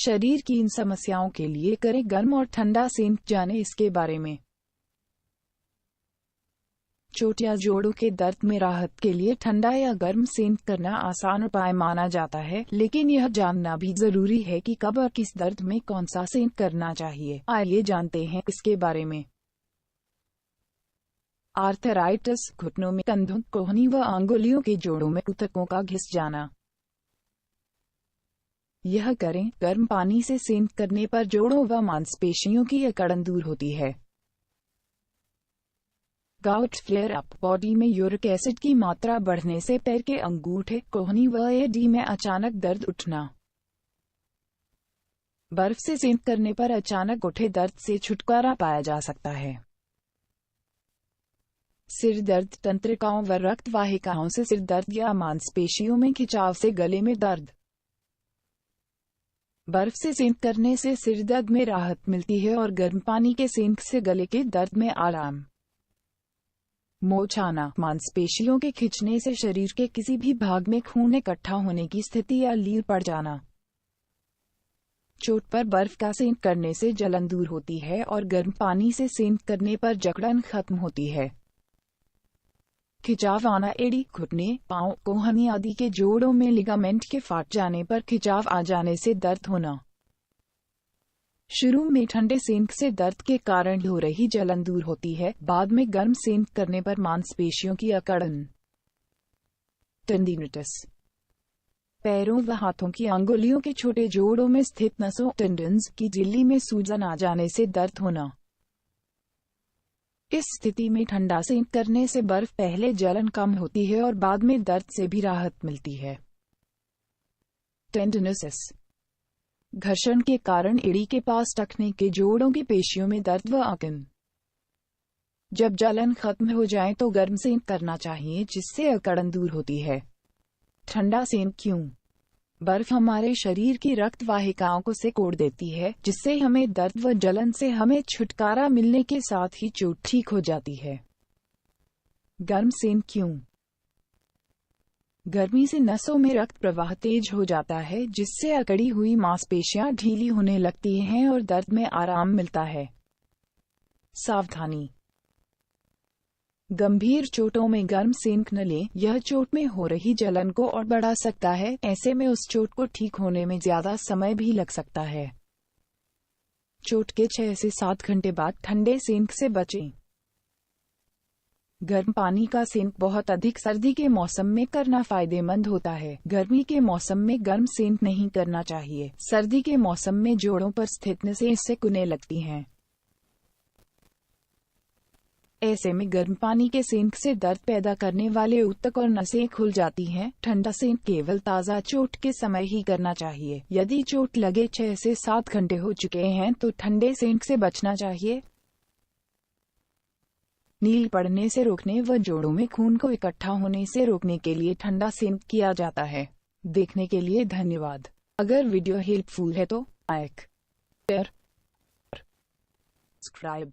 शरीर की इन समस्याओं के लिए करें गर्म और ठंडा सेंक। जाने इसके बारे में। चोट या जोड़ों के दर्द में राहत के लिए ठंडा या गर्म सेंक करना आसान उपाय माना जाता है, लेकिन यह जानना भी जरूरी है कि कब और किस दर्द में कौन सा सेंक करना चाहिए। आइए जानते हैं इसके बारे में। आर्थराइटिस, घुटनों में, कंधों, कोहनी व अंगुलियों के जोड़ों में ऊतकों का घिस जाना। यह करें गर्म पानी से सेंक करने पर जोड़ों व मांसपेशियों की अकड़न दूर होती है। गाउट फ्लेयर अप, बॉडी में यूरिक एसिड की मात्रा बढ़ने से पैर के अंगूठे, कोहनी व एडी में अचानक दर्द उठना। बर्फ से सेंक करने पर अचानक उठे दर्द से छुटकारा पाया जा सकता है। सिर दर्द, तंत्रिकाओं व रक्त वाहिकाओं से सिर दर्द या मांसपेशियों में खिंचाव से गले में दर्द। बर्फ से सेंक करने से सिर दर्द में राहत मिलती है और गर्म पानी के सेंक से गले के दर्द में आराम। मोच आना, मांसपेशियों के खिंचने से शरीर के किसी भी भाग में खून इकट्ठा होने की स्थिति या लीर पड़ जाना। चोट पर बर्फ का सेंक करने से जलन दूर होती है और गर्म पानी से सेंक करने पर जकड़न खत्म होती है। खिंचाव आना, एड़ी, घुटने, पांव, कोहनी आदि के जोड़ों में लिगामेंट के फाट जाने पर खिंचाव आ जाने से दर्द होना। शुरू में ठंडे सेंक से दर्द के कारण हो रही जलन दूर होती है, बाद में गर्म सेंक करने पर मांसपेशियों की अकड़न। टेंडिनिटिस, पैरों व हाथों की अंगुलियों के छोटे जोड़ों में स्थित नसों, टेंडन्स की झिल्ली में सूजन आ जाने से दर्द होना। इस स्थिति में ठंडा सेंक करने से बर्फ पहले जलन कम होती है और बाद में दर्द से भी राहत मिलती है। टेंडिनोसिस, घर्षण के कारण एड़ी के पास टखने के जोड़ों की पेशियों में दर्द व अकड़न। जब जलन खत्म हो जाए तो गर्म सेंक करना चाहिए, जिससे अकड़न दूर होती है। ठंडा सेंक क्यों? बर्फ हमारे शरीर की रक्त वाहिकाओं को सिकोड़ देती है, जिससे हमें दर्द व जलन से हमें छुटकारा मिलने के साथ ही चोट ठीक हो जाती है। गर्म सेंक क्यों? गर्मी से नसों में रक्त प्रवाह तेज हो जाता है, जिससे अकड़ी हुई मांसपेशियां ढीली होने लगती हैं और दर्द में आराम मिलता है। सावधानी, गंभीर चोटों में गर्म सेंक न लें, यह चोट में हो रही जलन को और बढ़ा सकता है। ऐसे में उस चोट को ठीक होने में ज्यादा समय भी लग सकता है। चोट के 6 से 7 घंटे बाद ठंडे सेंक से बचें। गर्म पानी का सेंक बहुत अधिक सर्दी के मौसम में करना फायदेमंद होता है। गर्मी के मौसम में गर्म सेंक नहीं करना चाहिए। सर्दी के मौसम में जोड़ों पर स्थित नसें सिकुड़ने लगती हैं। ऐसे में गर्म पानी के सेंक से दर्द पैदा करने वाले ऊतक और नसें खुल जाती हैं। ठंडा सेंक केवल ताज़ा चोट के समय ही करना चाहिए। यदि चोट लगे 6 से 7 घंटे हो चुके हैं तो ठंडे सेंक से बचना चाहिए। नील पड़ने से रोकने व जोड़ों में खून को इकट्ठा होने से रोकने के लिए ठंडा सेंक किया जाता है। देखने के लिए धन्यवाद। अगर वीडियो हेल्पफुल है तो लाइक, शेयर, सब्सक्राइब।